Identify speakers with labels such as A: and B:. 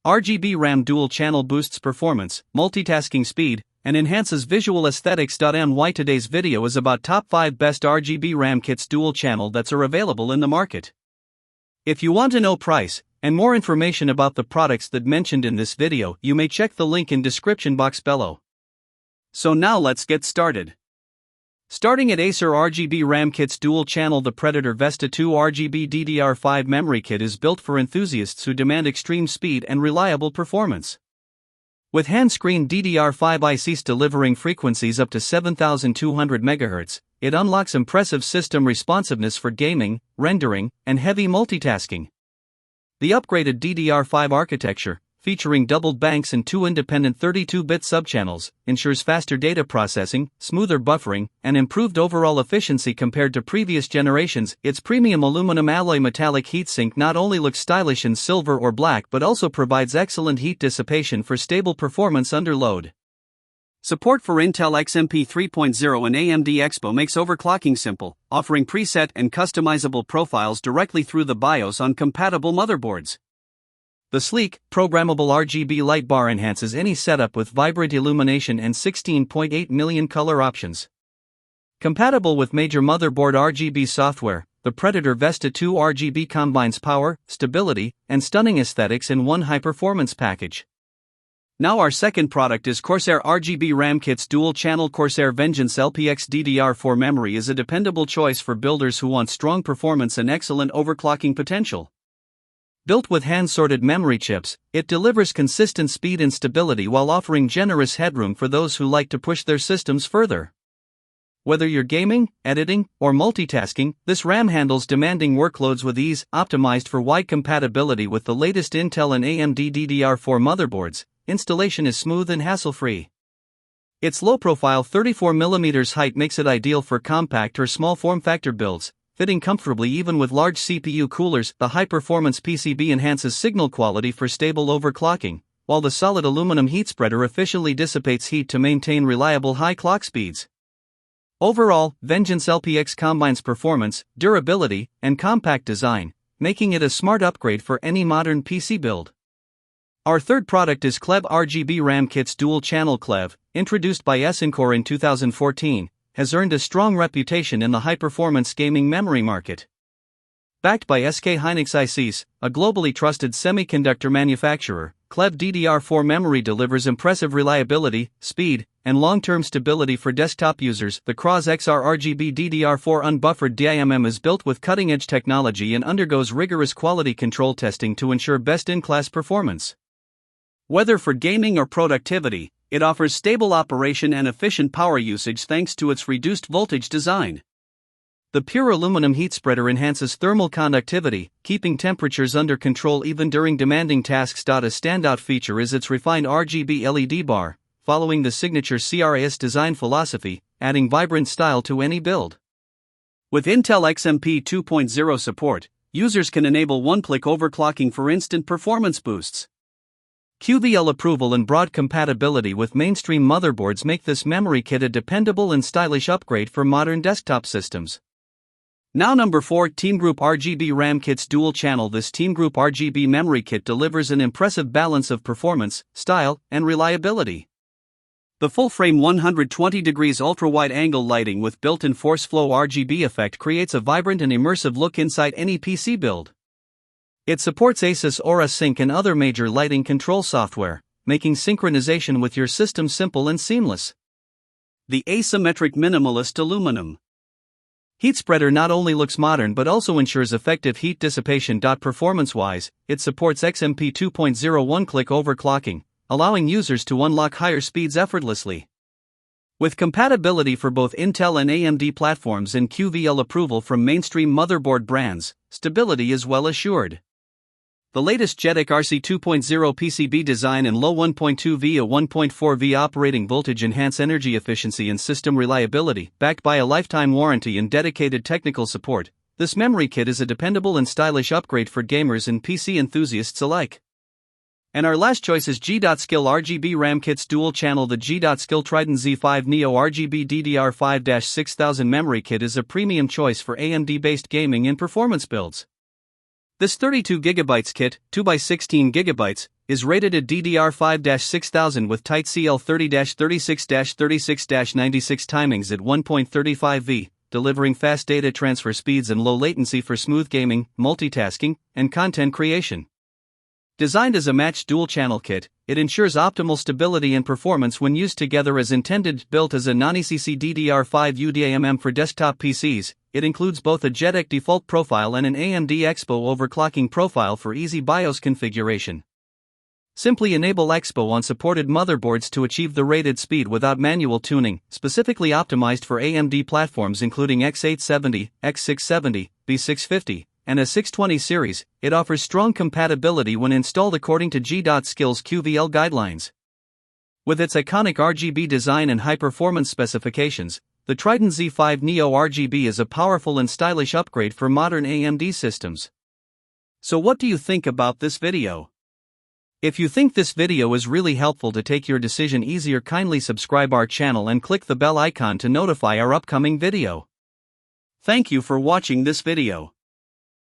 A: RGB RAM dual channel boosts performance, multitasking speed, and enhances visual aesthetics. Today's video is about top 5 best RGB RAM kits dual channel that are available in the market. If you want to know price and more information about the products that mentioned in this video, you may check the link in description box below. So now let's get started. Starting at Acer RGB RAM Kits Dual Channel, the Predator Vesta II RGB DDR5 memory kit is built for enthusiasts who demand extreme speed and reliable performance. With hand-screened DDR5 ICs delivering frequencies up to 7200 MHz, it unlocks impressive system responsiveness for gaming, rendering, and heavy multitasking. The upgraded DDR5 architecture, featuring doubled banks and 2 independent 32-bit subchannels, ensures faster data processing, smoother buffering, and improved overall efficiency compared to previous generations. Its premium aluminum alloy metallic heatsink not only looks stylish in silver or black but also provides excellent heat dissipation for stable performance under load. Support for Intel XMP 3.0 and AMD EXPO makes overclocking simple, offering preset and customizable profiles directly through the BIOS on compatible motherboards. The sleek, programmable RGB light bar enhances any setup with vibrant illumination and 16.8 million color options. Compatible with major motherboard RGB software, the Predator Vesta II RGB combines power, stability, and stunning aesthetics in one high-performance package. Now our second product is Corsair RGB RAM Kits Dual Channel. Corsair Vengeance LPX DDR4 memory is a dependable choice for builders who want strong performance and excellent overclocking potential. Built with hand-sorted memory chips, it delivers consistent speed and stability while offering generous headroom for those who like to push their systems further. Whether you're gaming, editing, or multitasking, this RAM handles demanding workloads with ease. Optimized for wide compatibility with the latest Intel and AMD DDR4 motherboards, installation is smooth and hassle-free. Its low-profile 34mm height makes it ideal for compact or small form-factor builds, fitting comfortably even with large CPU coolers. The high-performance PCB enhances signal quality for stable overclocking, while the solid aluminum heat spreader efficiently dissipates heat to maintain reliable high clock speeds. Overall, Vengeance LPX combines performance, durability, and compact design, making it a smart upgrade for any modern PC build. Our third product is Klevv RGB RAM Kits Dual Channel. Klevv, introduced by Acer in 2014, has earned a strong reputation in the high-performance gaming memory market. Backed by SK Hynix ICs, a globally trusted semiconductor manufacturer, Klevv DDR4 memory delivers impressive reliability, speed, and long-term stability for desktop users. The CRAS XR RGB DDR4 unbuffered DIMM is built with cutting-edge technology and undergoes rigorous quality control testing to ensure best-in-class performance. Whether for gaming or productivity, it offers stable operation and efficient power usage thanks to its reduced voltage design. The pure aluminum heat spreader enhances thermal conductivity, keeping temperatures under control even during demanding tasks. A standout feature is its refined RGB LED bar, following the signature CRAS design philosophy, adding vibrant style to any build. With Intel XMP 2.0 support, users can enable one-click overclocking for instant performance boosts. QVL approval and broad compatibility with mainstream motherboards make this memory kit a dependable and stylish upgrade for modern desktop systems. Now number 4, Teamgroup RGB RAM Kits Dual Channel. This Teamgroup RGB memory kit delivers an impressive balance of performance, style, and reliability. The full-frame 120 degrees ultra-wide-angle lighting with built-in force flow RGB effect creates a vibrant and immersive look inside any PC build. It supports Asus Aura Sync and other major lighting control software, making synchronization with your system simple and seamless. The asymmetric minimalist aluminum heat spreader not only looks modern but also ensures effective heat dissipation. Performance-wise, it supports XMP 2.0 one-click overclocking, allowing users to unlock higher speeds effortlessly. With compatibility for both Intel and AMD platforms and QVL approval from mainstream motherboard brands, stability is well assured. The latest JEDEC RC 2.0 PCB design and low 1.2V a 1.4V operating voltage enhance energy efficiency and system reliability. Backed by a lifetime warranty and dedicated technical support, this memory kit is a dependable and stylish upgrade for gamers and PC enthusiasts alike. And our last choice is G.Skill RGB RAM Kits Dual Channel. The G.Skill Trident Z5 Neo RGB DDR5-6000 memory kit is a premium choice for AMD-based gaming and performance builds. This 32GB kit, 2x16GB, is rated at DDR5-6000 with tight CL30-36-36-96 timings at 1.35V, delivering fast data transfer speeds and low latency for smooth gaming, multitasking, and content creation. Designed as a matched dual-channel kit, it ensures optimal stability and performance when used together as intended. Built as a non-ECC DDR5 UDAMM for desktop PCs, it includes both a JEDEC default profile and an AMD EXPO overclocking profile for easy BIOS configuration. Simply enable EXPO on supported motherboards to achieve the rated speed without manual tuning, specifically optimized for AMD platforms including X870, X670, B650, and a 620 series. It offers strong compatibility when installed according to G.Skill's QVL guidelines. With its iconic RGB design and high-performance specifications, the Trident Z5 Neo RGB is a powerful and stylish upgrade for modern AMD systems. So what do you think about this video? If you think this video is really helpful to take your decision easier, kindly subscribe our channel and click the bell icon to notify our upcoming video. Thank you for watching this video.